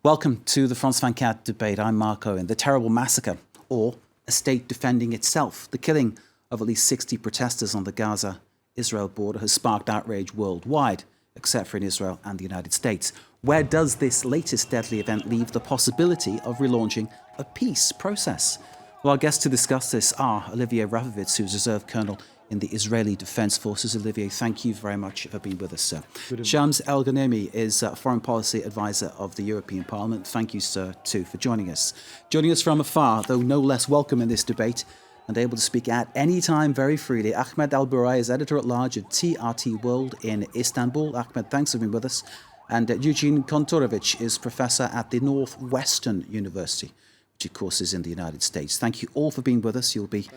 Welcome to the France 24 debate. I'm Mark Owen. The terrible massacre, or a state defending itself, the killing of at least 60 protesters on the Gaza-Israel border has sparked outrage worldwide, except for in Israel and the United States. Where does this latest deadly event leave the possibility of relaunching a peace process? Well, our guests to discuss this are Olivier Rafovitz, who's Reserve Colonel in the Israeli Defense Forces. Olivier, thank you very much for being with us, sir. Shams El-Ghanemi is Foreign Policy Advisor of the European Parliament. Thank you, sir, too, for joining us. Joining us from afar, though no less welcome in this debate and able to speak at any time very freely, Ahmed Al-Burai is Editor-at-Large of TRT World in Istanbul. Ahmed, thanks for being with us. And Eugene Kontorovich is Professor at the Northwestern University, which, of course, is in the United States. Thank you all for being with us. You'll be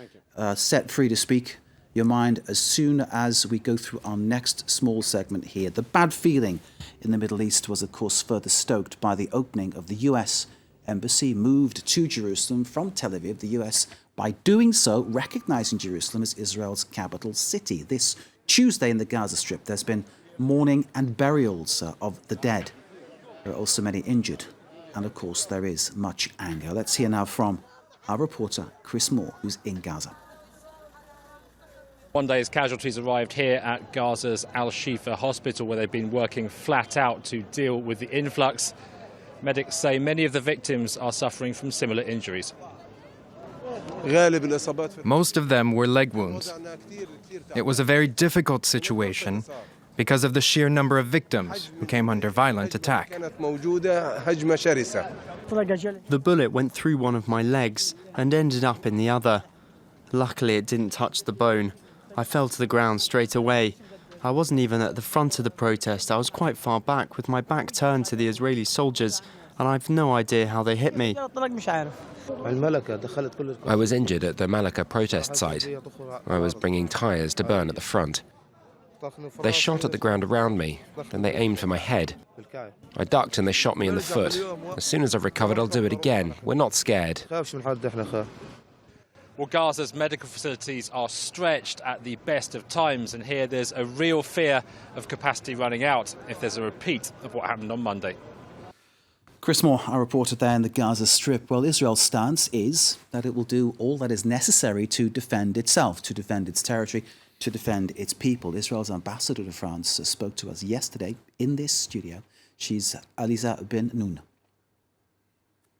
set free to speak your mind as soon as we go through our next small segment here. The bad feeling in the Middle East was, of course, further stoked by the opening of the US embassy moved to Jerusalem from Tel Aviv, the US, by doing so, recognizing Jerusalem as Israel's capital city. This Tuesday in the Gaza Strip, there's been mourning and burials of the dead. There are also many injured. And, of course, there is much anger. Let's hear now from our reporter, Chris Moore, who's in Gaza. One day as casualties arrived here at Gaza's Al-Shifa hospital, where they've been working flat out to deal with the influx. Medics say many of the victims are suffering from similar injuries. Most of them were leg wounds. It was a very difficult situation because of the sheer number of victims who came under violent attack. The bullet went through one of my legs and ended up in the other. Luckily, it didn't touch the bone. I fell to the ground straight away. I wasn't even at the front of the protest. I was quite far back with my back turned to the Israeli soldiers, and I've no idea how they hit me. I was injured at the Malacca protest site. I was bringing tyres to burn at the front. They shot at the ground around me, then they aimed for my head. I ducked and they shot me in the foot. As soon as I've recovered, I'll do it again. We're not scared. Well, Gaza's medical facilities are stretched at the best of times, and here there's a real fear of capacity running out if there's a repeat of what happened on Monday. Chris Moore, our reporter there in the Gaza Strip. Well, Israel's stance is that it will do all that is necessary to defend itself, to defend its territory, to defend its people. Israel's ambassador to France spoke to us yesterday in this studio. She's Aliza Ben Noun.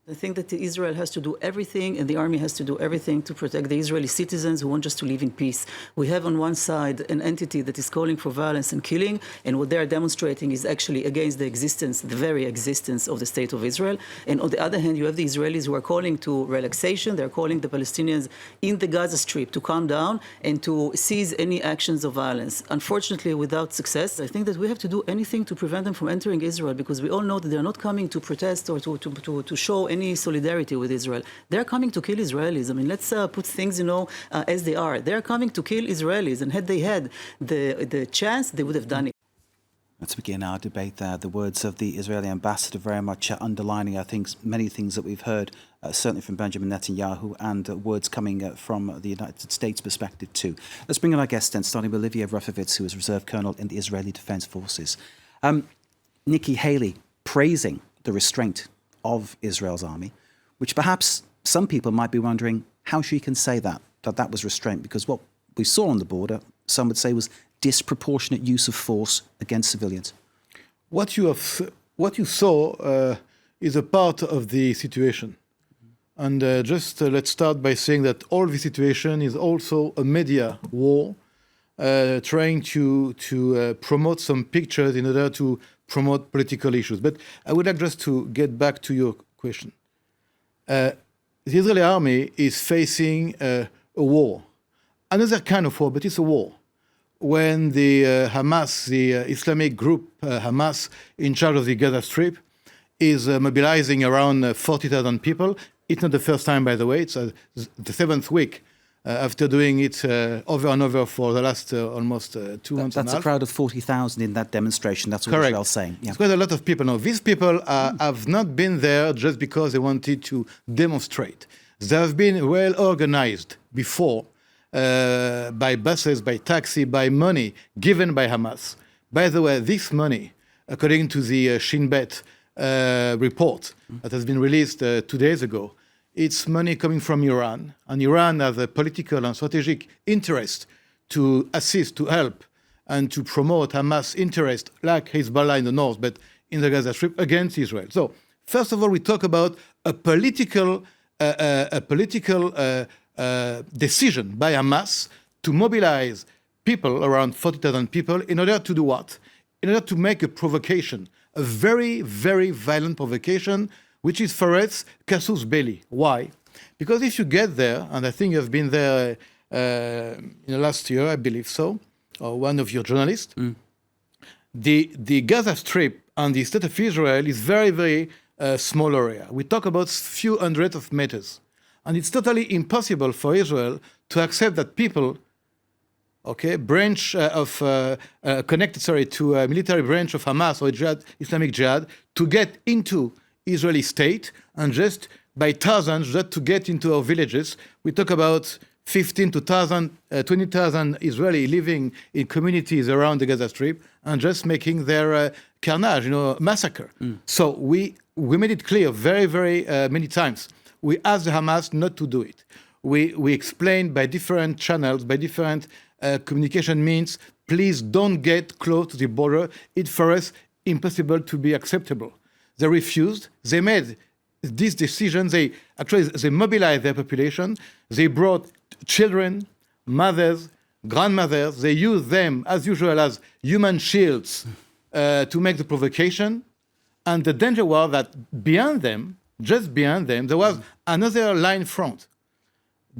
I think that Israel has to do everything, and the army has to do everything to protect the Israeli citizens who want just to live in peace. We have on one side an entity that is calling for violence and killing, and what they are demonstrating is actually against the existence, the very existence of the state of Israel. And on the other hand, you have the Israelis who are calling to relaxation. They're calling the Palestinians in the Gaza Strip to calm down and to cease any actions of violence. Unfortunately, without success, I think that we have to do anything to prevent them from entering Israel, because we all know that they're not coming to protest or to show any solidarity with Israel. They're coming to kill Israelis. I mean, let's put things, as they are. They're coming to kill Israelis, and had they had the chance, they would have done it. Let's begin our debate there. The words of the Israeli ambassador very much underlining, I think, many things that we've heard, certainly from Benjamin Netanyahu, and words coming from the United States perspective too. Let's bring in our guests then, starting with Olivier Rafovitz, who is Reserve Colonel in the Israeli Defense Forces. Nikki Haley praising the restraint of Israel's army, which perhaps some people might be wondering how she can say that was restraint, because what we saw on the border, some would say, was disproportionate use of force against civilians. What you saw is a part of the situation. And let's start by saying that all the situation is also a media war, trying to promote some pictures in order to promote political issues. But I would like just to get back to your question. The Israeli army is facing a war, another kind of war, but it's a war. When the Hamas, the Islamic group Hamas, in charge of the Gaza Strip, is mobilizing around 40,000 people. It's not the first time, by the way. It's the seventh week after doing it over and over for the last almost 2 months and a half. That's a crowd of 40,000 in that demonstration. That's what Correct. Israel's saying. Yeah. It's quite a lot of people. Now, these people have not been there just because they wanted to demonstrate. They have been well organized before by buses, by taxi, by money given by Hamas. By the way, this money, according to the Shin Bet report that has been released 2 days ago. It's money coming from Iran, and Iran has a political and strategic interest to assist, to help, and to promote Hamas' interest, like Hezbollah in the north, but in the Gaza Strip, against Israel. So, first of all, we talk about a political decision by Hamas to mobilize people, around 40,000 people, in order to do what? In order to make a provocation, a very, very violent provocation, which is for us casus belli. Why? Because if you get there, and I think you've been there in the last year, I believe so, or one of your journalists, the Gaza Strip and the state of Israel is very, very small area. We talk about few hundreds of meters. And it's totally impossible for Israel to accept that people, connected to a military branch of Hamas or Jihad, Islamic Jihad, to get into Israeli state and just by thousands just to get into our villages. We talk about 15 to 20,000 Israeli living in communities around the Gaza Strip and just making their carnage, massacre. So we made it clear very, very many times. We asked the Hamas not to do it. We explained by different channels, by different communication means, please don't get close to the border. It's for us impossible to be acceptable. They refused. They made this decision. They mobilized their population. They brought children, mothers, grandmothers. They used them, as usual, as human shields to make the provocation. And the danger was that beyond them, just beyond them, there was another line front.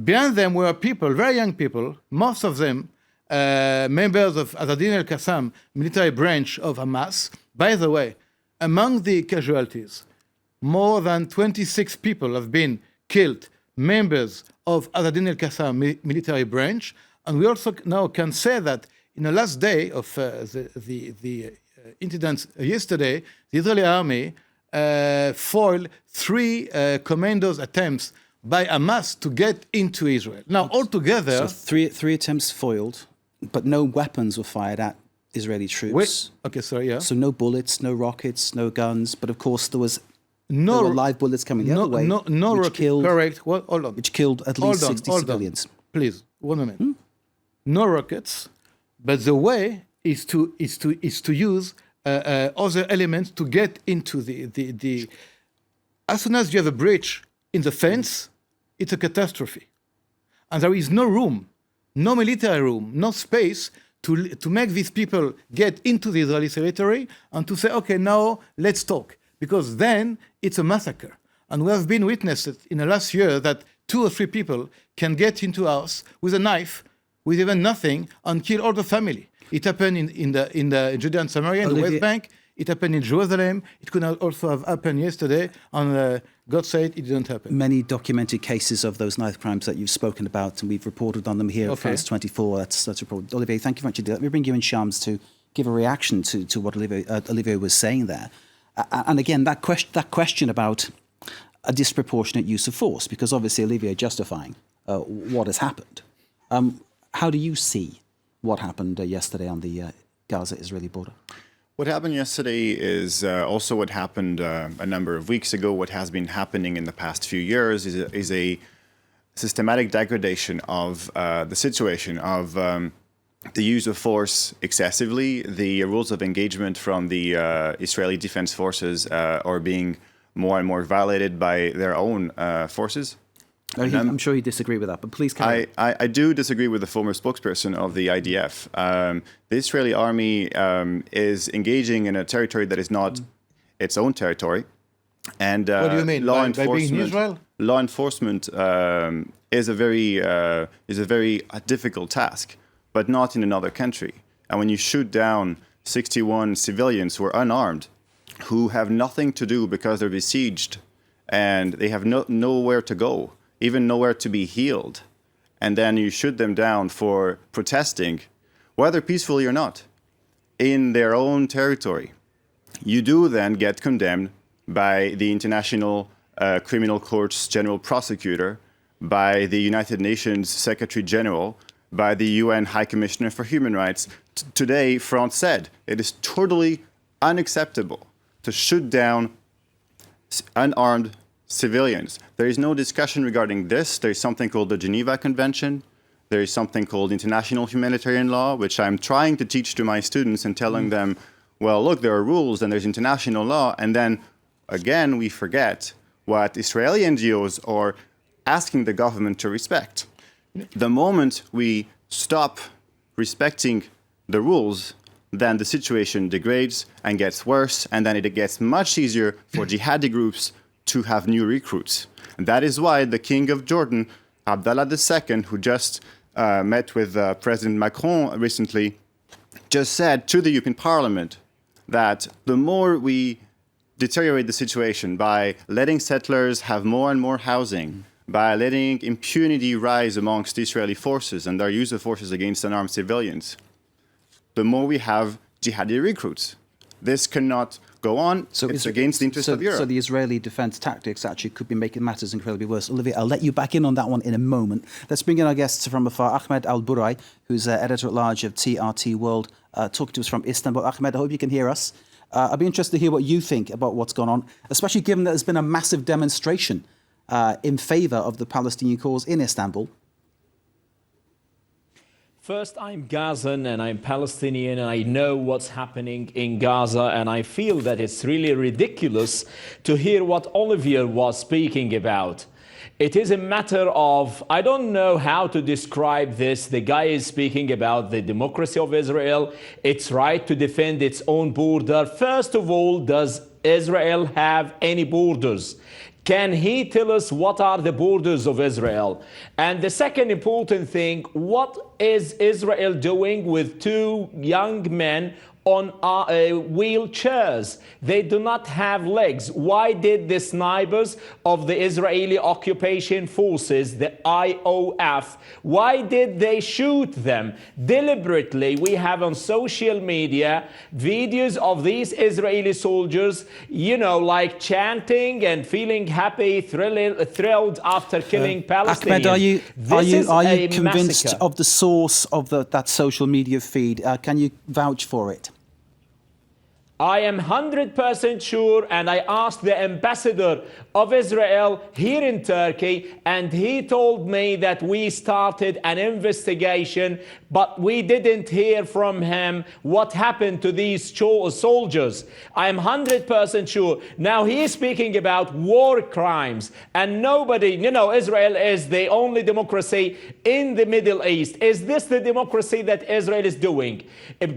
Behind them were people, very young people, most of them members of Azadin al-Qassam military branch of Hamas. By the way, among the casualties, more than 26 people have been killed, members of Azadin al-Qassam military branch. And we also now can say that in the last day of the incidents yesterday, the Israeli army foiled 3 commandos' attempts by Hamas to get into Israel. Now, altogether... So three attempts foiled, but no weapons were fired at Israeli troops. So no bullets, no rockets, no guns, but of course there were live bullets coming the other way. No rockets, correct. Well, hold on. Which killed at least 60 civilians. Please, 1 minute. No rockets, but the way is to use other elements to get into the... As soon as you have a breach in the fence, it's a catastrophe. And there is no room, no military room, no space to make these people get into the Israeli territory and to say, okay, now let's talk. Because then it's a massacre. And we have been witnessed in the last year that 2 or 3 people can get into a house with a knife, with even nothing, and kill all the family. It happened in the Judea and Samaria, in the West Bank. It happened in Jerusalem. It could also have happened yesterday, and God said it didn't happen. Many documented cases of those knife crimes that you've spoken about, and we've reported on them here at France 24. That's a problem. Olivier, thank you very much. Let me bring you in, Shams, to give a reaction to what Olivier was saying there. And again, that question about a disproportionate use of force, because obviously Olivier justifying what has happened. How do you see what happened yesterday on the Gaza-Israeli border? What happened yesterday is also what happened a number of weeks ago. What has been happening in the past few years is a systematic degradation of the situation, of the use of force excessively. The rules of engagement from the Israeli Defense Forces are being more and more violated by their own forces. I'm sure you disagree with that, but please carry on. I do disagree with the former spokesperson of the IDF. The Israeli army is engaging in a territory that is not its own territory. And what do you mean? By being in Israel? Law enforcement is a very difficult task, but not in another country. And when you shoot down 61 civilians who are unarmed, who have nothing to do because they're besieged, and they have nowhere to go, even nowhere to be healed, and then you shoot them down for protesting, whether peacefully or not, in their own territory, you do then get condemned by the International Criminal Court's General Prosecutor, by the United Nations Secretary General, by the UN High Commissioner for Human Rights. Today, France said it is totally unacceptable to shoot down unarmed civilians. There is no discussion regarding this. There is something called the Geneva Convention. There is something called international humanitarian law, which I'm trying to teach to my students and telling them, well, look, there are rules and there's international law. And then, again, we forget what Israeli NGOs are asking the government to respect. The moment we stop respecting the rules, then the situation degrades and gets worse, and then it gets much easier for jihadi groups to have new recruits. And that is why the King of Jordan, Abdullah II, who just met with President Macron recently, just said to the European Parliament that the more we deteriorate the situation by letting settlers have more and more housing, by letting impunity rise amongst Israeli forces and their use of forces against unarmed civilians, the more we have jihadi recruits. This cannot go on. So it's against the interests of Europe. So the Israeli defense tactics actually could be making matters incredibly worse. Olivia, I'll let you back in on that one in a moment. Let's bring in our guests from afar. Ahmed Al-Burai, who's editor-at-large of TRT World, talking to us from Istanbul. Ahmed, I hope you can hear us. I'd be interested to hear what you think about what's gone on, especially given that there's been a massive demonstration in favour of the Palestinian cause in Istanbul. First, I'm Gazan and I'm Palestinian and I know what's happening in Gaza, and I feel that it's really ridiculous to hear what Olivier was speaking about. It is a matter of, I don't know how to describe this. The guy is speaking about the democracy of Israel, its right to defend its own border. First of all, does Israel have any borders? Can he tell us what are the borders of Israel? And the second important thing, what is Israel doing with two young men on wheelchairs? They do not have legs. Why did the snipers of the Israeli occupation forces, the IOF, why did they shoot them deliberately? We have on social media videos of these Israeli soldiers, you know, like chanting and feeling happy, thrilled after killing Palestinians. Ahmed, are you convinced massacre of the source of that social media feed? Can you vouch for it? I am 100% sure, and I asked the ambassador of Israel here in Turkey, and he told me that we started an investigation, but we didn't hear from him what happened to these soldiers. I am 100% sure. Now he is speaking about war crimes, and nobody, you know, Israel is the only democracy in the Middle East. Is this the democracy that Israel is doing?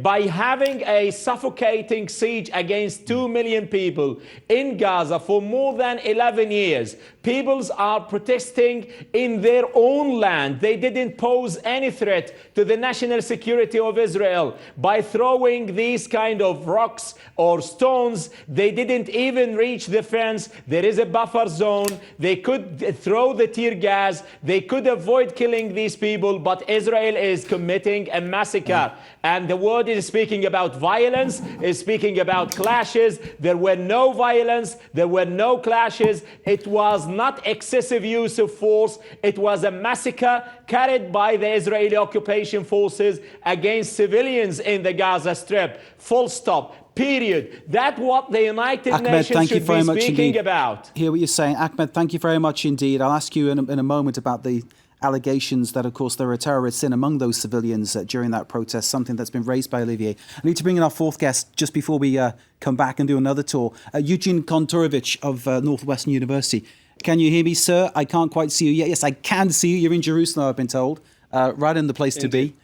By having a suffocating siege against 2 million people in Gaza for more than 11 years. Peoples are protesting in their own land. They didn't pose any threat to the national security of Israel by throwing these kind of rocks or stones. They didn't even reach the fence. There is a buffer zone. They could throw the tear gas. They could avoid killing these people, but Israel is committing a massacre. And the word is speaking about violence, is speaking about clashes. There were no violence. There were no clashes. It was not excessive use of force. It was a massacre carried by the Israeli occupation forces against civilians in the Gaza Strip. Full stop. Period. That's what the United Nations should be speaking about. Hear what you're saying. Ahmed, thank you very much indeed. I'll ask you in a moment about the allegations that, of course, there are terrorists in among those civilians during that protest, something that's been raised by Olivier. I need to bring in our fourth guest just before we come back and do another tour. Eugene Kontorovich of Northwestern University. Can you hear me, sir? I can't quite see you yet. Yes, I can see you. You're in Jerusalem, I've been told. Right in the place to be.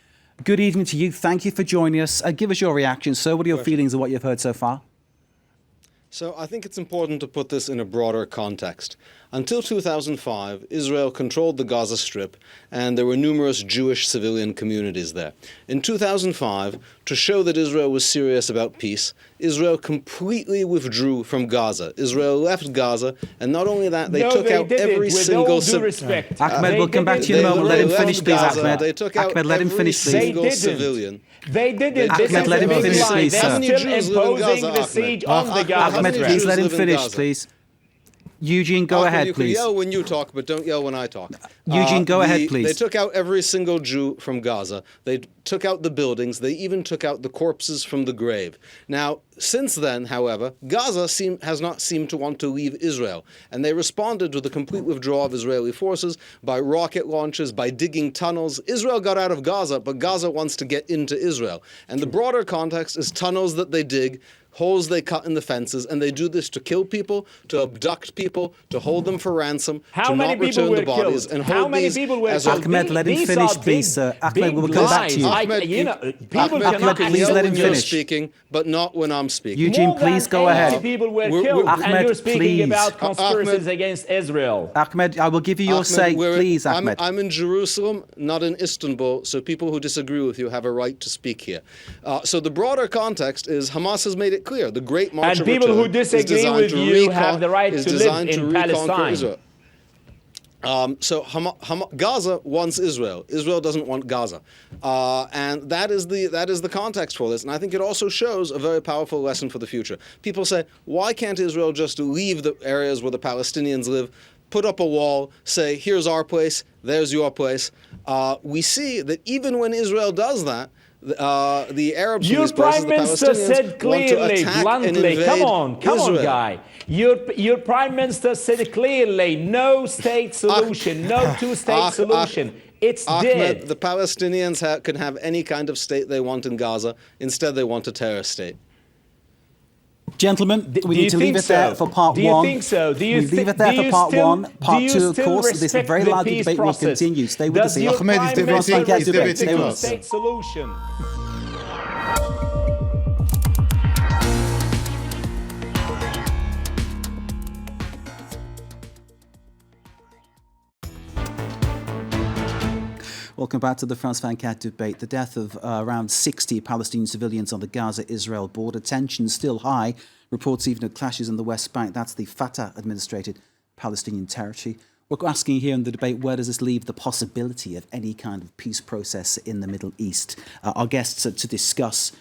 Good evening to you. Thank you for joining us. Give us your reaction, sir. What are your feelings of what you've heard so far? So I think it's important to put this in a broader context. Until 2005, Israel controlled the Gaza Strip, and there were numerous Jewish civilian communities there. In 2005, to show that Israel was serious about peace, Israel completely withdrew from Gaza. Israel left Gaza, and not only that, they took out every single civilian. Ahmed, we'll come back to you in a moment. Let him finish, please, Ahmed. They took out every single civilian. They didn't. Ahmed, let him finish, please, sir. They're still imposing the siege on the Gaza Strip. Ahmed, please let him finish, please. Eugene, go Ahmed, ahead, you please. can yell when you talk, but don't yell when I talk. Eugene, go ahead, please. They took out every single Jew from Gaza. They took out the buildings. They even took out the corpses from the grave. Now, since then, however, Gaza has not seemed to want to leave Israel. And they responded to the complete withdrawal of Israeli forces by rocket launches, by digging tunnels. Israel got out of Gaza, but Gaza wants to get into Israel. And the broader context is tunnels that they dig, holes they cut in the fences, and they do this to kill people, to abduct people, to hold them for ransom, to not return the bodies, and hold these as Ahmed, let him finish, please, sir. Ahmed, we'll come back to you. Ahmed, please let him finish. Speaking, but not when I'm speaking. Eugene, please go ahead. People were killed, Ahmed, and you're speaking please. about conspiracies against Israel. Ahmed, I will give you your say, please, Ahmed. I'm in Jerusalem, not in Istanbul, so people who disagree with you have a right to speak here. So the broader context is Hamas has made it clear. The Great March And of people Return who disagree with you have the right to live in Palestine. Israel. Gaza wants Israel. Israel doesn't want Gaza, and that is the context for this. And I think it also shows a very powerful lesson for the future. People say, why can't Israel just leave the areas where the Palestinians live, put up a wall, say, here's our place, there's your place? We see that even when Israel does that, the Arabs from these places, the Palestinians, want to attack and invade come on, Israel. guy. Your Prime Minister said clearly, no state solution, no two-state solution. It's Ahmed, dead. the Palestinians can have any kind of state they want in Gaza. Instead, they want a terrorist state. Gentlemen, we need to leave it there for part one. Do you think so? Do you leave it there for part one. Part two, of course, this very large lively debate will continue. Stay with us. Ahmed is debating Stay with us. State solution. Welcome back to the France 24 debate. The death of around 60 Palestinian civilians on the Gaza-Israel border. Tensions still high. Reports even of clashes in the West Bank. That's the Fatah-administrated Palestinian territory. We're asking here in the debate, where does this leave the possibility of any kind of peace process in the Middle East? Our guests to discuss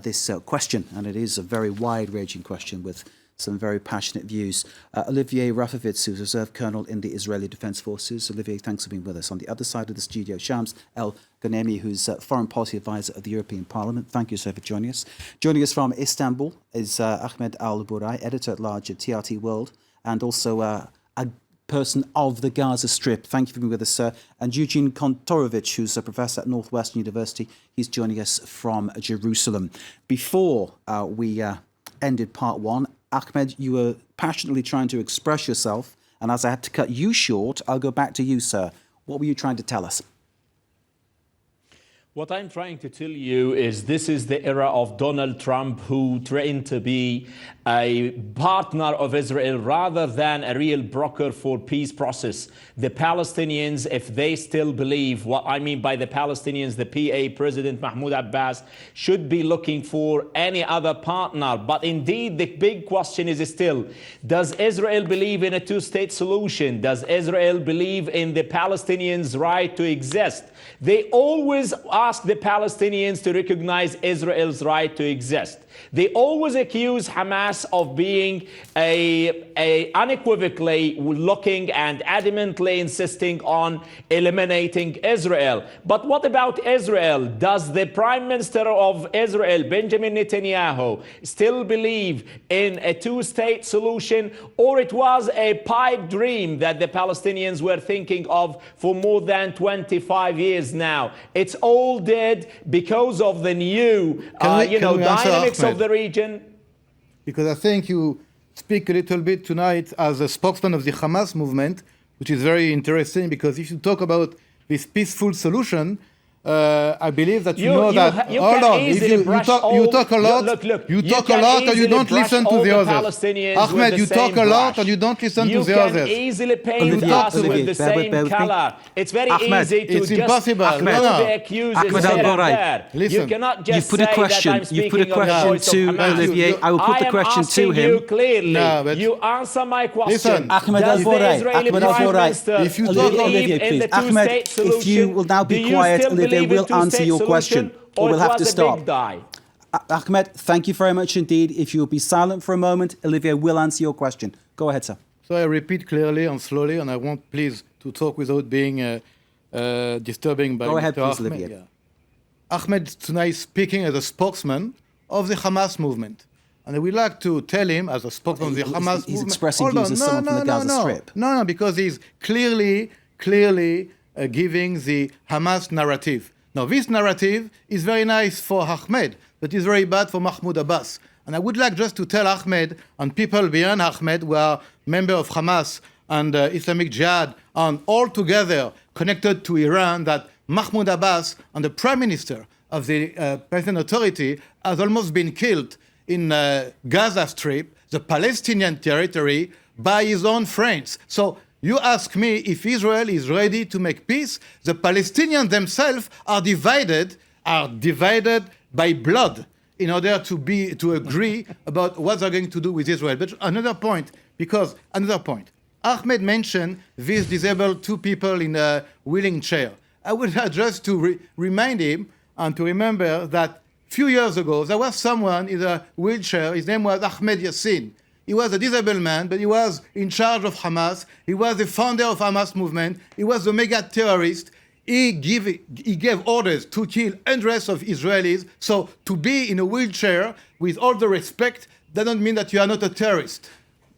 this question, and it is a very wide-ranging question with some very passionate views. Olivier Rafovitz, who's a reserve colonel in the Israeli Defense Forces. Olivier, thanks for being with us. On the other side of the studio, Shams El Ghanemi, who's foreign policy advisor of the European Parliament. Thank you, sir, for joining us. Joining us from Istanbul is Ahmed Al-Burai, editor-at-large at TRT World, and also a person of the Gaza Strip. Thank you for being with us, sir. And Eugene Kontorovich, who's a professor at Northwestern University. He's joining us from Jerusalem. Before we ended part one, Ahmed, you were passionately trying to express yourself, and as I had to cut you short, I'll go back to you, sir. What were you trying to tell us? What I'm trying to tell you is this is the era of Donald Trump, who trained to be a partner of Israel rather than a real broker for peace process. The Palestinians, if they still believe, what I mean by the Palestinians, the PA, President Mahmoud Abbas, should be looking for any other partner. But indeed, the big question is still, does Israel believe in a two-state solution? Does Israel believe in the Palestinians' right to exist? They always ask the Palestinians to recognize Israel's right to exist. They always accuse Hamas of being unequivocally looking and adamantly insisting on eliminating Israel. But what about Israel? Does the Prime Minister of Israel, Benjamin Netanyahu, still believe in a two-state solution, or it was a pipe dream that the Palestinians were thinking of for more than 25 years now? It's all dead because of the new, dynamics of the region. Because I think you speak a little bit tonight as a spokesman of the Hamas movement, which is very interesting, because if you talk about this peaceful solution, I believe that you talk a lot, you talk a lot and you don't listen to the others. Ahmed, you talk a lot and you don't listen to the others. You can easily paint us with the same color. It's very easy to it's impossible. accuse there. Listen, you cannot just put a question. You put a question to Olivier. I will put the question to him. You clearly. You answer my question. Listen, Ahmed Al-Burai. If you talk, Olivier, please. Ahmed, if you will now be quiet, Olivier will answer your question, or we'll have to stop. Ahmed, thank you very much indeed. If you will be silent for a moment, Olivier will answer your question. Go ahead, sir. So I repeat clearly and slowly, and I want please to talk without being disturbing by Go ahead, Mr. please, Ahmed. Olivier. Ahmed tonight speaking as a spokesman of the Hamas movement. And I would like to tell him, as a spokesman of the Hamas movement... He's expressing Hold on, views as someone from the Gaza Strip. No, because he's clearly giving the Hamas narrative. Now, this narrative is very nice for Ahmed, but it's very bad for Mahmoud Abbas. And I would like just to tell Ahmed and people beyond Ahmed who are members of Hamas and Islamic Jihad and all together connected to Iran that Mahmoud Abbas and the Prime Minister of the Palestinian Authority has almost been killed in Gaza Strip, the Palestinian territory, by his own friends. So you ask me if Israel is ready to make peace. The Palestinians themselves are divided by blood in order to agree about what they're going to do with Israel. But another point. Ahmed mentioned these disabled two people in a wheeling chair. I would like just to remind him and to remember that few years ago, there was someone in a wheelchair. His name was Ahmed Yassin. He was a disabled man, but he was in charge of Hamas. He was the founder of Hamas movement. He was a mega terrorist. He gave orders to kill hundreds of Israelis. So to be in a wheelchair, with all the respect, doesn't mean that you are not a terrorist.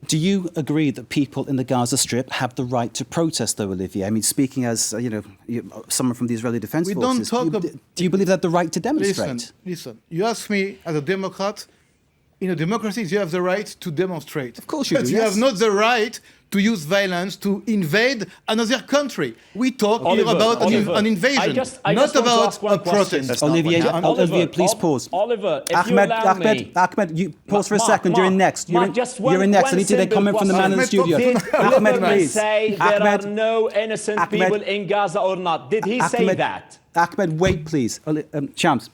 Do you agree that people in the Gaza Strip have the right to protest, though, Olivier? I mean, speaking as someone from the Israeli Defense Forces, do you believe they have the right to demonstrate? Listen. You ask me as a Democrat. In a democracy, you have the right to demonstrate. Of course you do. But you have not the right to use violence to invade another country. We talk here about an invasion, not about a protest. Olivier, please pause. Oliver, if you allow me... Ahmed, you pause for a second. You're in next. You're in next. I need to get a comment from the man in the studio. Ahmed, please. Say there are no innocent people in Gaza or not. Did he say that? Ahmed, wait, please. Shams.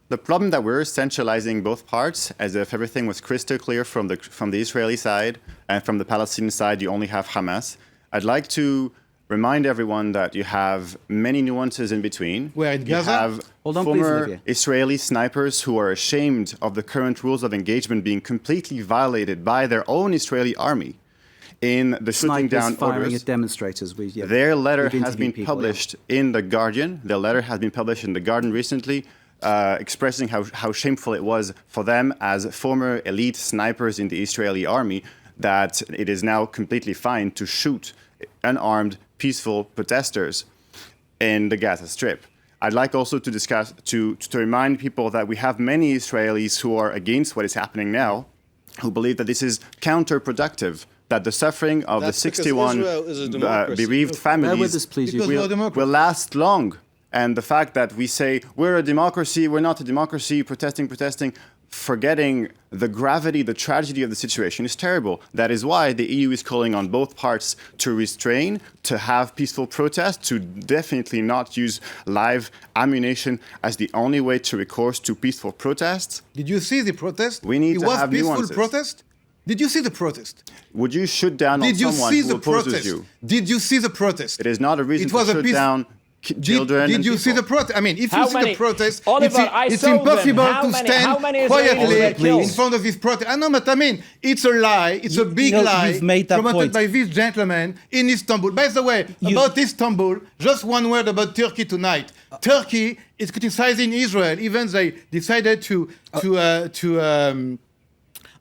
The problem that we're centralizing both parts, as if everything was crystal clear from the Israeli side, and from the Palestinian side, you only have Hamas. I'd like to remind everyone that you have many nuances in between. Where in Gaza? You have former Israeli snipers who are ashamed of the current rules of engagement being completely violated by their own Israeli army. In the shooting down firing orders, at demonstrators. Their letter has been published in The Guardian. Their letter has been published in The Guardian recently. Expressing how shameful it was for them as former elite snipers in the Israeli army that it is now completely fine to shoot unarmed, peaceful protesters in the Gaza Strip. I'd like also to remind people that we have many Israelis who are against what is happening now, who believe that this is counterproductive, that the suffering of the 61 bereaved families will last long. And the fact that we say, we're a democracy, we're not a democracy, protesting, forgetting the gravity, the tragedy of the situation is terrible. That is why the EU is calling on both parts to restrain, to have peaceful protests, to definitely not use live ammunition as the only way to recourse to peaceful protests. Did you see the protest? We need to have nuances. It was peaceful protest? Did you see the protest? Would you shoot down on someone who opposes you? Did you see the protest? It is not a reason to shoot down children. Did you see the protest? I mean, if you see the protest, Oliver, it's impossible to stand quietly in front of this protest. I know, but I mean, it's a lie. It's a big lie promoted by this gentleman in Istanbul. By the way, about Istanbul, just one word about Turkey tonight. Turkey is criticizing Israel, even they decided to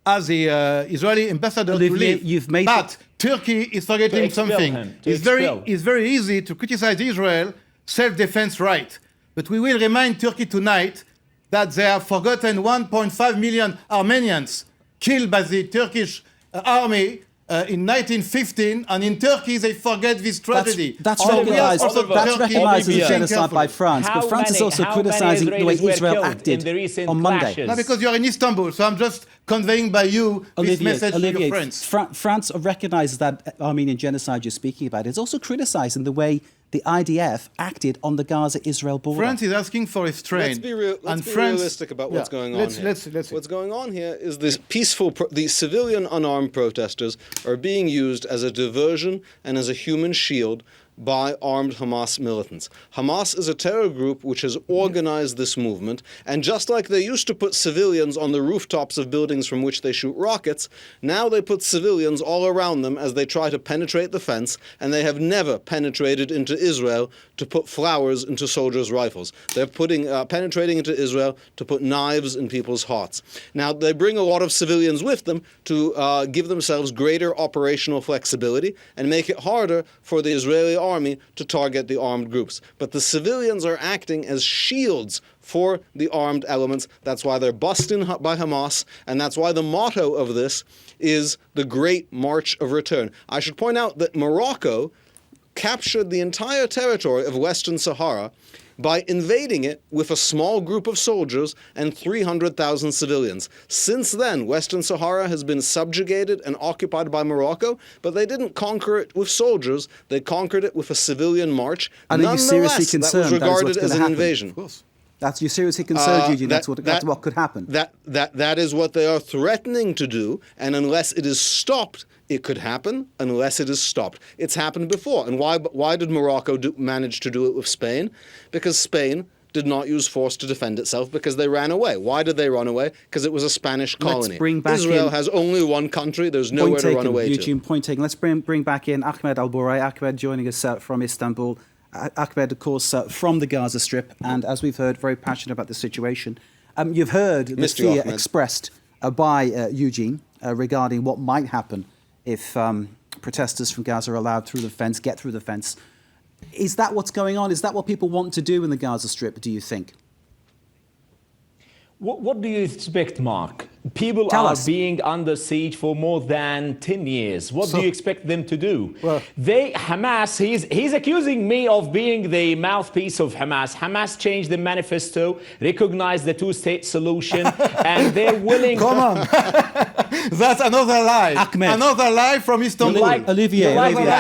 ask the Israeli ambassador to leave. But Turkey is forgetting something. It's very easy to criticize Israel. Self-defense right. But we will remind Turkey tonight that they have forgotten 1.5 million Armenians killed by the Turkish army in 1915, and in Turkey they forget this tragedy. That's recognized as a genocide by France, but France is also criticizing the way Israel acted on Monday. No, because you're in Istanbul, so I'm just conveying by you this message to your friends. France recognizes that Armenian genocide you're speaking about. It's also criticizing the way the IDF acted on the Gaza-Israel border. France is asking for a strain. Let's be realistic about what's going on here. What's going on here is this the civilian unarmed protesters are being used as a diversion and as a human shield by armed Hamas militants. Hamas is a terror group which has organized this movement, and just like they used to put civilians on the rooftops of buildings from which they shoot rockets, now they put civilians all around them as they try to penetrate the fence, and they have never penetrated into Israel to put flowers into soldiers' rifles. They're penetrating into Israel to put knives in people's hearts. Now, they bring a lot of civilians with them to give themselves greater operational flexibility and make it harder for the Israeli army to target the armed groups. But the civilians are acting as shields for the armed elements. That's why they're busted by Hamas, and that's why the motto of this is the Great March of Return. I should point out that Morocco captured the entire territory of Western Sahara by invading it with a small group of soldiers and 300,000 civilians. Since then, Western Sahara has been subjugated and occupied by Morocco, but they didn't conquer it with soldiers, they conquered it with a civilian march. And are you seriously concerned that was regarded as an happen? invasion. Of course. You're seriously concerned, Eugene, that's what could happen. That is what they are threatening to do, and unless it is stopped, it could happen unless it is stopped. It's happened before. And why did Morocco manage to do it with Spain? Because Spain did not use force to defend itself, because they ran away. Why did they run away? Because it was a Spanish colony. Israel has only one country. There's nowhere to run away to. Eugene, point taken. Let's bring back in Ahmed Al-Bourai. Ahmed joining us from Istanbul. Ahmed, of course, from the Gaza Strip, and as we've heard, very passionate about the situation. You've heard the fear expressed by Eugene regarding what might happen if protesters from Gaza are allowed through the fence, get through the fence. Is that what's going on? Is that what people want to do in the Gaza Strip, do you think? What do you expect, Mark? People are being under siege for more than 10 years. What do you expect them to do? Well, Hamas, he's accusing me of being the mouthpiece of Hamas. Hamas changed the manifesto, recognized the two-state solution, and they're willing... Come on. That's another lie. Ahmed. Another lie from Istanbul. Olivier,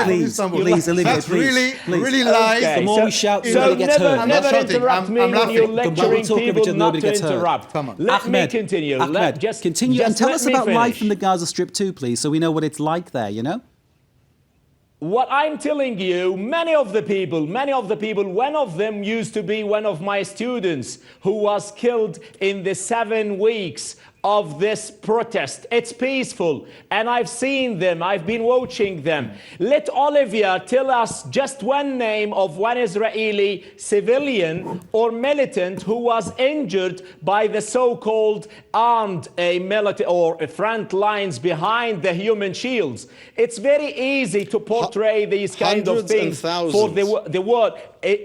please. Please, Olivier, that's really lies. The more we shout, the more So it gets heard. never interrupt me when you're lecturing people not to interrupt. Come on. Let me continue. Continue and tell us about life in the Gaza Strip too, please, so we know what it's like there, you know? What I'm telling you, many of the people, one of them used to be one of my students who was killed in the 7 weeks of this protest. It's peaceful, and I've seen them, I've been watching them. Let Olivia tell us just one name of one Israeli civilian or militant who was injured by the so-called armed military or front lines behind the human shields. It's very easy to portray these kind of things for the world.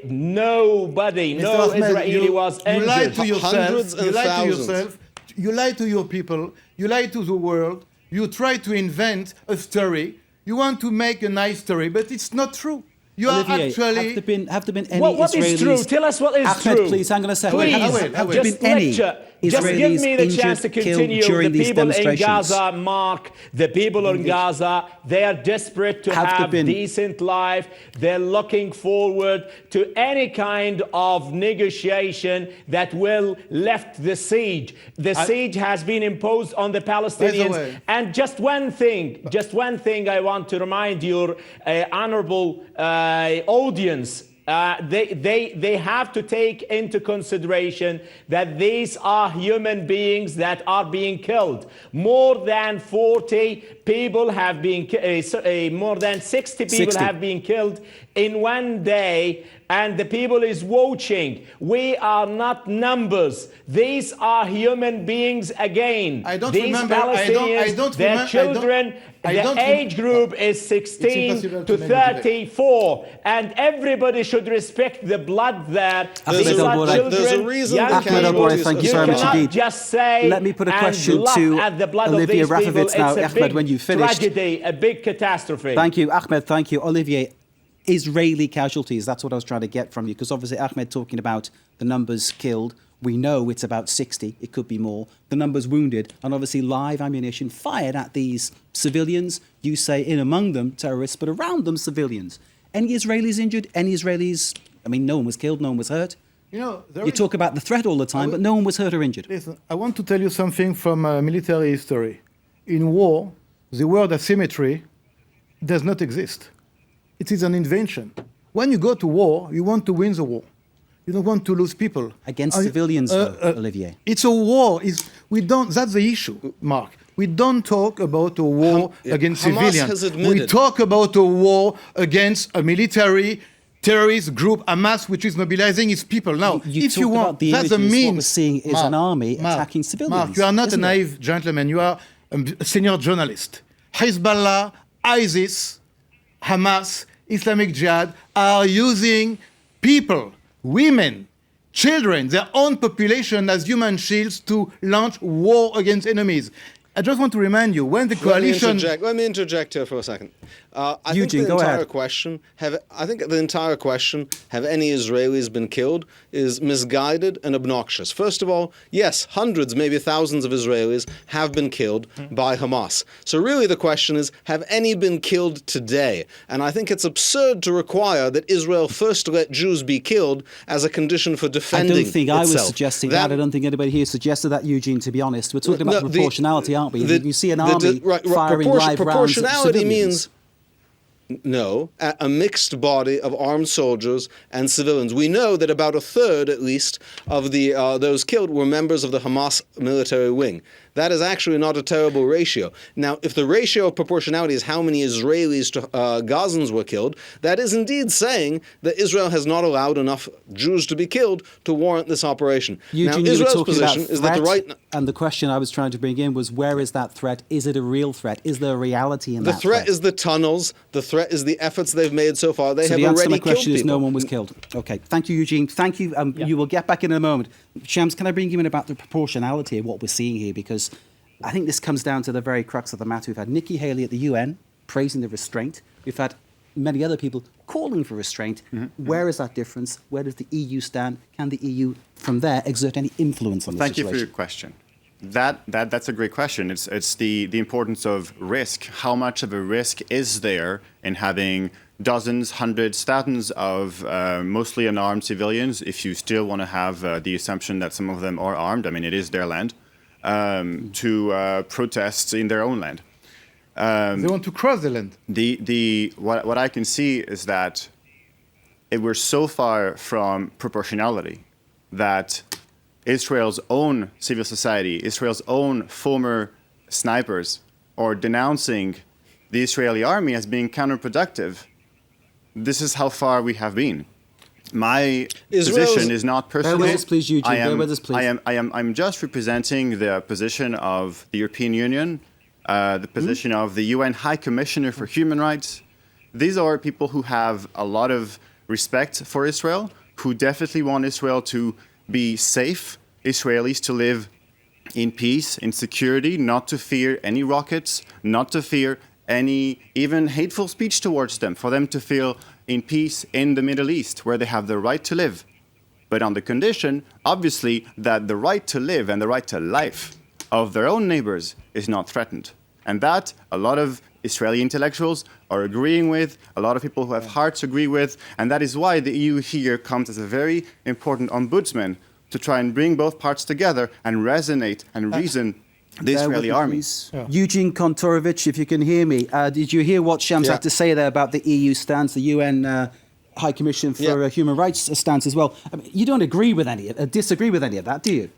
Nobody, no Israeli was injured. You lied to yourself. You lie to your people, you lie to the world, you try to invent a story, you want to make a nice story, but it's not true. You Olivier, are actually... have there been any what Israelis... is true? Tell us what is Ahmed, true. please, hang on a second. Please, have there been any just give Israelis me the chance to injured, killed continue. during The these people in demonstrations? Gaza, Mark, the people in Gaza, they are desperate to have decent life. They're looking forward to any kind of negotiation that will lift the siege. The siege has been imposed on the Palestinians. And just one thing I want to remind your honorable audience. They have to take into consideration that these are human beings that are being killed. More than 40 people have been more than 60 people have been killed in one day, and the people is watching. We are not numbers. These are human beings again. These Palestinians, their children, the age group is 16 to 34, and everybody should respect the blood there. These are children, there's a reason young people. Thank you very much indeed. Just say let me put a question to Olivier Rafovitz now. Ahmed, when you finished. Tragedy, a big catastrophe. Thank you, Ahmed. Thank you, Olivier. Israeli casualties, that's what I was trying to get from you, because obviously Ahmed talking about the numbers killed. We know it's about 60, it could be more. The numbers wounded, and obviously live ammunition fired at these civilians. You say in among them terrorists, but around them civilians. Any Israelis injured? Any Israelis? I mean, no one was killed, no one was hurt. You know, you talk about the threat all the time, but no one was hurt or injured. Listen, I want to tell you something from military history. In war, the word asymmetry does not exist. It is an invention. When you go to war, you want to win the war. You don't want to lose people. Against civilians, Olivier. It's a war. That's the issue, Mark. We don't talk about a war against Hamas civilians. has admitted. We talk about a war against a military terrorist group, Hamas, which is mobilizing its people. Now, if you want, that's the means. What we're seeing is an army attacking civilians. Mark, you are not a naive gentleman. You are a senior journalist. Hezbollah, ISIS, Hamas, Islamic Jihad are using people, women, children, their own population as human shields to launch war against enemies. I just want to remind you, when the coalition... Let me interject here for a second. Eugene, go ahead. I think the entire question, have any Israelis been killed, is misguided and obnoxious. First of all, yes, hundreds, maybe thousands of Israelis have been killed by Hamas. So really the question is, have any been killed today? And I think it's absurd to require that Israel first let Jews be killed as a condition for defending itself. I don't think I was suggesting that. I don't think anybody here suggested that, Eugene, to be honest. We're talking about proportionality, aren't we? You see an army firing live rounds at proportionality civilians. means a mixed body of armed soldiers and civilians. We know that about a third, at least, of those killed were members of the Hamas military wing. That is actually not a terrible ratio. Now, if the ratio of proportionality is how many Israelis to Gazans were killed, that is indeed saying that Israel has not allowed enough Jews to be killed to warrant this operation. Eugene, now, Israel's you were talking position about is that the right... And the question I was trying to bring in was, where is that threat? Is it a real threat? Is there a reality in that threat? The threat is the tunnels. The threat is the efforts they've made so far. They have the answer already to my question killed is people. no one was killed. Okay. Thank you, Eugene. Thank you. You will get back in a moment. Shams, can I bring you in about the proportionality of what we're seeing here? Because I think this comes down to the very crux of the matter. We've had Nikki Haley at the UN praising the restraint. We've had many other people calling for restraint. Where is that difference? Where does the EU stand? Can the EU, from there, exert any influence on the situation? Thank you for your question. That's a great question. It's the importance of risk. How much of a risk is there in having dozens, hundreds, thousands of mostly unarmed civilians, if you still want to have the assumption that some of them are armed? I mean, it is their land. To protest in their own land. They want to cross the land. What I can see is that we're so far from proportionality that Israel's own civil society, Israel's own former snipers, are denouncing the Israeli army as being counterproductive. This is how far we have been. My position is not personal. Bear with us, please, Eugene. Bear with us, please. I'm just representing the position of the European Union, the position of the UN High Commissioner for Human Rights. These are people who have a lot of respect for Israel, who definitely want Israel to be safe, Israelis to live in peace, in security, not to fear any rockets, not to fear any even hateful speech towards them, for them to feel in peace in the Middle East, where they have the right to live. But on the condition, obviously, that the right to live and the right to life of their own neighbors is not threatened. And that a lot of Israeli intellectuals are agreeing with, a lot of people who have hearts agree with, and that is why the EU here comes as a very important ombudsman to try and bring both parts together and resonate and reason the Israeli army. Eugene Kontorovich, if you can hear me, did you hear what Shams had to say there about the EU stance, the UN High Commission for Human Rights stance as well? I mean, you don't disagree with any of that, do you?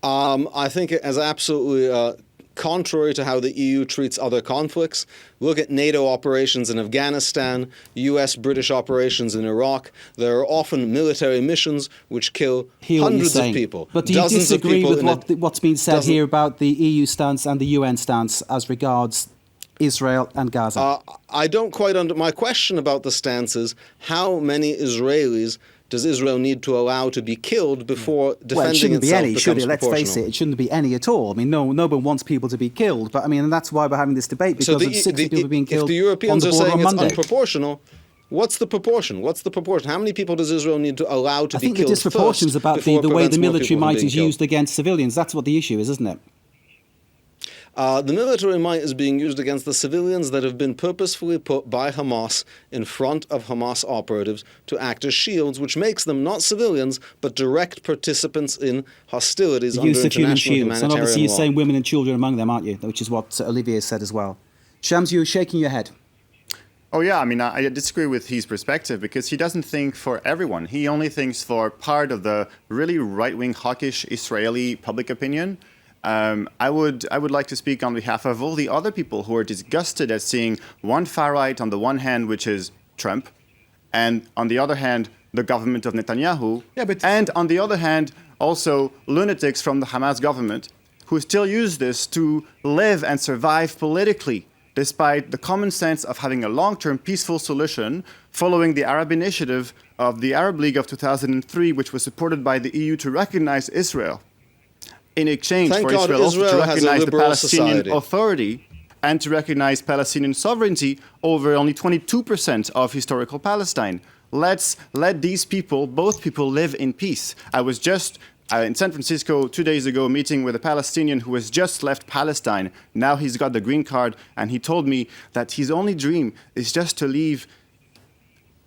I think it is absolutely contrary to how the EU treats other conflicts. Look at NATO operations in Afghanistan, US-British operations in Iraq. There are often military missions which kill hundreds of people. But do you disagree with what's been said here about the EU stance and the UN stance as regards Israel and Gaza? I don't quite my question about the stance is, how many Israelis does Israel need to allow to be killed before defending itself? Well, it shouldn't be any, should it? Let's face it, it shouldn't be any at all. I mean, no one wants people to be killed, but I mean, and that's why we're having this debate, because of 60 people being killed on the border on Monday. If the Europeans are saying it's unproportional, what's the proportion? What's the proportion? How many people does Israel need to allow to be killed? I think the disproportion is about the way the military might is used against civilians. That's what the issue is, isn't it? The military might is being used against the civilians that have been purposefully put by Hamas in front of Hamas operatives to act as shields, which makes them not civilians, but direct participants in hostilities under international humanitarian law. And obviously you're saying women and children among them, aren't you? Which is what Olivier said as well. Shams, you're shaking your head. Oh, yeah. I mean, I disagree with his perspective because he doesn't think for everyone. He only thinks for part of the really right-wing, hawkish Israeli public opinion. I would like to speak on behalf of all the other people who are disgusted at seeing one far right on the one hand, which is Trump, and on the other hand, the government of Netanyahu, and on the other hand, also lunatics from the Hamas government who still use this to live and survive politically, despite the common sense of having a long-term peaceful solution following the Arab initiative of the Arab League of 2003, which was supported by the EU to recognize Israel in exchange for Israel also to recognize the Palestinian Authority and to recognize Palestinian sovereignty over only 22% of historical Palestine. Let's let these people, both people, live in peace. I was just in San Francisco 2 days ago meeting with a Palestinian who has just left Palestine. Now he's got the green card, and he told me that his only dream is just to leave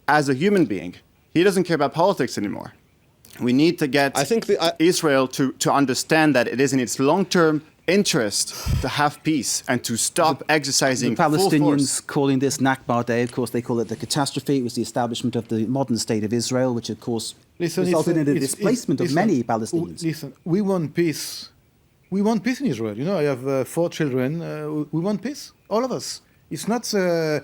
as a human being. He doesn't care about politics anymore. We need to get Israel to understand that it is in its long-term interest to have peace and to stop exercising the Palestinians full force. Calling this Nakba Day. Of course, they call it the catastrophe. It was the establishment of the modern state of Israel, which, of course, resulted in the displacement of many Palestinians. Listen, we want peace. We want peace in Israel. You know, I have 4 children. We want peace, all of us. It's not the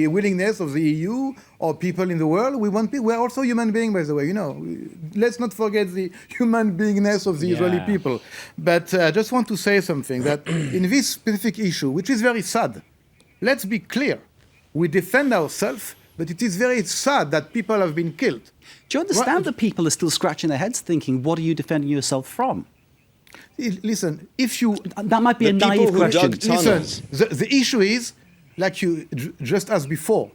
willingness of the EU or people in the world. We want peace. We're also human beings, by the way. You know, let's not forget the human beingness of the Israeli people. But I just want to say something that in this specific issue, which is very sad, let's be clear. We defend ourselves, but it is very sad that people have been killed. Do you understand that people are still scratching their heads thinking, what are you defending yourself from? Listen, if you... That might be a naive question. Listen, the issue is, like you just asked before,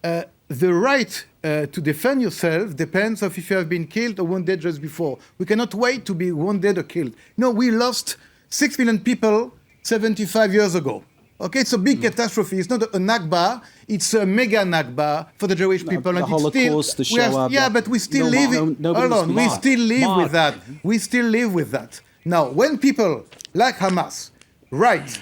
the right to defend yourself depends on if you have been killed or wounded just before. We cannot wait to be wounded or killed. No, we lost 6 million people 75 years ago. Okay, it's a big catastrophe. It's not a Nakba, it's a mega Nakba for the Jewish people. The and Holocaust, it's still, yeah, but we still live we still live with that. We still live with that. Now, when people like Hamas write,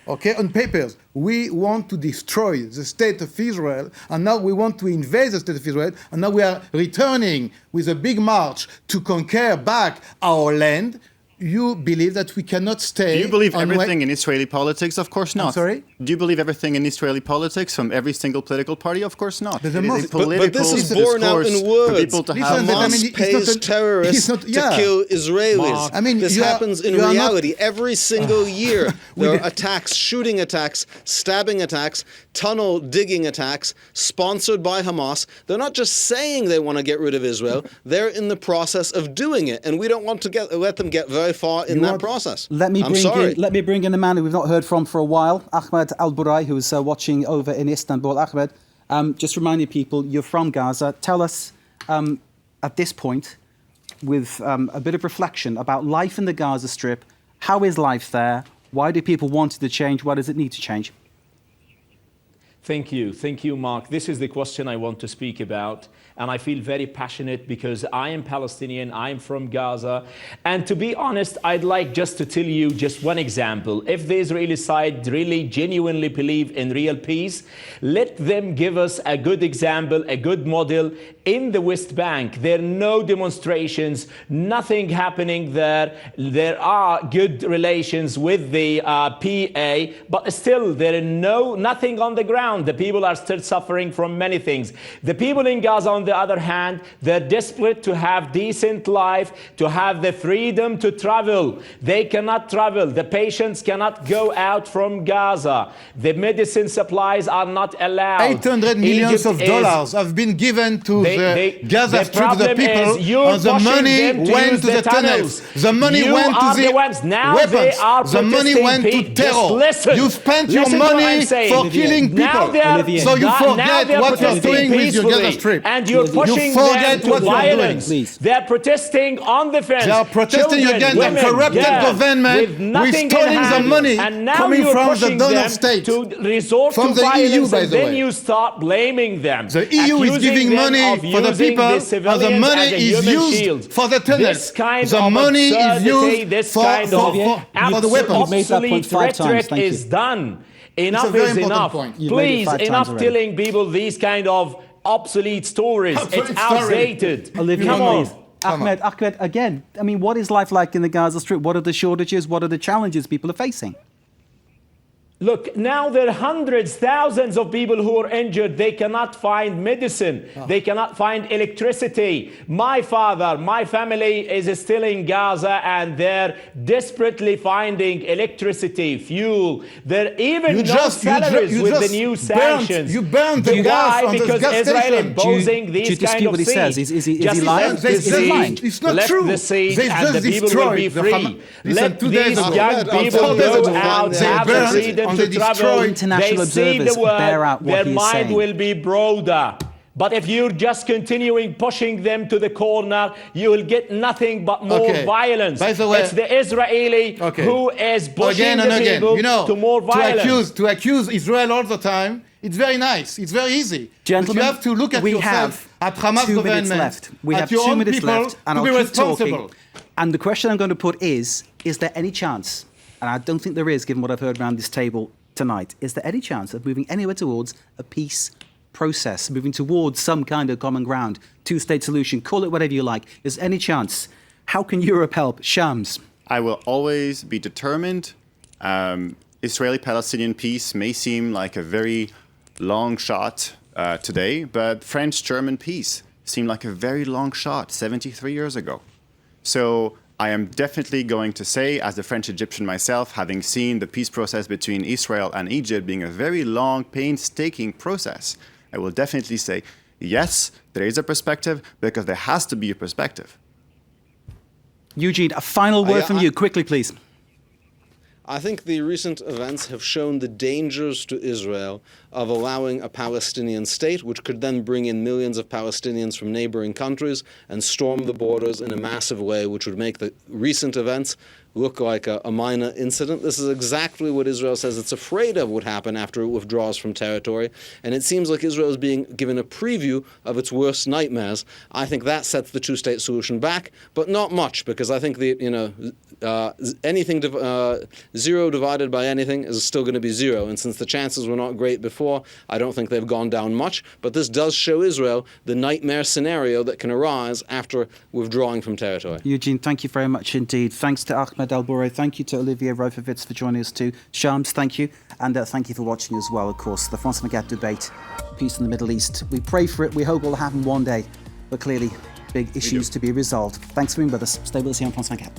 okay, on papers, we want to destroy the state of Israel, and now we want to invade the state of Israel, and now we are returning with a big march to conquer back our land, you believe that we cannot stay... Do you believe everything in Israeli politics? Of course not. I'm sorry? Do you believe everything in Israeli politics from every single political party? Of course not. But this is borne out in words. Hamas pays terrorists to kill Israelis. I mean, this happens in reality every single year. There are attacks, shooting attacks, stabbing attacks, tunnel digging attacks, sponsored by Hamas. They're not just saying they want to get rid of Israel. They're in the process of doing it, and we don't want to let them get very far in that process. Let me bring in a man who we've not heard from for a while, Ahmed Al-Burai, who is watching over in Istanbul. Ahmed, just reminding people, you're from Gaza. Tell us, at this point, with a bit of reflection about life in the Gaza Strip, how is life there? Why do people want it to change? Why does it need to change? Thank you, Mark. This is the question I want to speak about. And I feel very passionate because I am Palestinian, I'm from Gaza. And to be honest, I'd like just to tell you just one example. If the Israeli side really genuinely believe in real peace, let them give us a good example, a good model in the West Bank. There are no demonstrations, nothing happening there. There are good relations with the PA, but still there is nothing on the ground. The people are still suffering from many things. The people in Gaza, on the other hand, they're desperate to have decent life, to have the freedom to travel. They cannot travel. The patients cannot go out from Gaza. The medicine supplies are not allowed. $800 million have been given to the Gaza Strip to the people, and the money went to the tunnels. The money went to the weapons. The money went to terror. You spent your money for killing people people. they're So you now forget they're what you're protesting doing with your Gaza peacefully, Strip. and you're pushing forget them to what you're doing, violence. please. They're protesting on the fence. They are protesting Children, against women, the corrupted government with nothing in restoring the hand, money and now coming you're from the pushing donor them state. to resort From to the violence, EU, by and the then way. you start blaming them. The EU is accusing giving them money of for the using people, the and the civilians money as a is human used shield. for the tunnels. This kind The of money is absurdity, used this for kind of the weapons. You've made that point obsolete 5 times. rhetoric Thank is you. done. Enough It's a very is important enough. point. You've made it Please, 5 times enough already. telling people these kind of obsolete stories. Obsolete It's story. outdated. Olivia, Come on. please. Ahmed, again, I mean, what is life like in the Gaza Strip? What are the shortages? What are the challenges people are facing? Look, now there are hundreds, thousands of people who are injured. They cannot find medicine. They cannot find electricity. My father, my family is still in Gaza, and they're desperately finding electricity, fuel. There are even no salaries with the new sanctions. You burned the gas Why? on the Because gas Israel station. imposing Do these you kind dispute of what he says? siege. Is he Just lying? left the Is he siege, lying? It's not left true. the siege, They and the just people will be destroyed the free. Listen, Let 2 days these ago, young people go out, they have the burned freedom and to they travel. destroyed. International They see observers the world, bear out what their he is mind saying. will be broader. But if you're just continuing pushing them to the corner, you will get nothing but more violence. By the way, it's the Israeli who is pushing again and the again, people you know, to more violence. To accuse Israel all the time, it's very nice. It's very easy. Gentlemen, but you have to look at we yourself, have at Hamas 2 minutes government, left. We at have your 2 own minutes people left, and to be I'll keep responsible. talking. And the question I'm going to put is there any chance, and I don't think there is given what I've heard around this table tonight, is there any chance of moving anywhere towards a peace process, moving towards some kind of common ground, 2-state solution, call it whatever you like? Is there any chance? How can Europe help? Shams? I will always be determined. Israeli-Palestinian peace may seem like a very long shot today, but French-German peace seemed like a very long shot 73 years ago. So I am definitely going to say, as a French Egyptian myself, having seen the peace process between Israel and Egypt being a very long, painstaking process, I will definitely say, yes, there is a perspective, because there has to be a perspective. Eugene, a final word from you, quickly, please. I think the recent events have shown the dangers to Israel of allowing a Palestinian state, which could then bring in millions of Palestinians from neighboring countries and storm the borders in a massive way, which would make the recent events look like a minor incident. This is exactly what Israel says it's afraid of would happen after it withdraws from territory. And it seems like Israel is being given a preview of its worst nightmares. I think that sets the 2-state solution back, but not much, because I think zero divided by anything is still going to be 0. And since the chances were not great before, I don't think they've gone down much. But this does show Israel the nightmare scenario that can arise after withdrawing from territory. Eugene, thank you very much indeed. Thanks to Ahmed Al-Bourei. Thank you to Olivier Rofovitz for joining us too. Shams, thank you. And thank you for watching as well, of course. The France 24 debate, peace in the Middle East. We pray for it. We hope it will happen one day. But clearly, big issues to be resolved. Thanks for being with us. Stay with us here on France 24.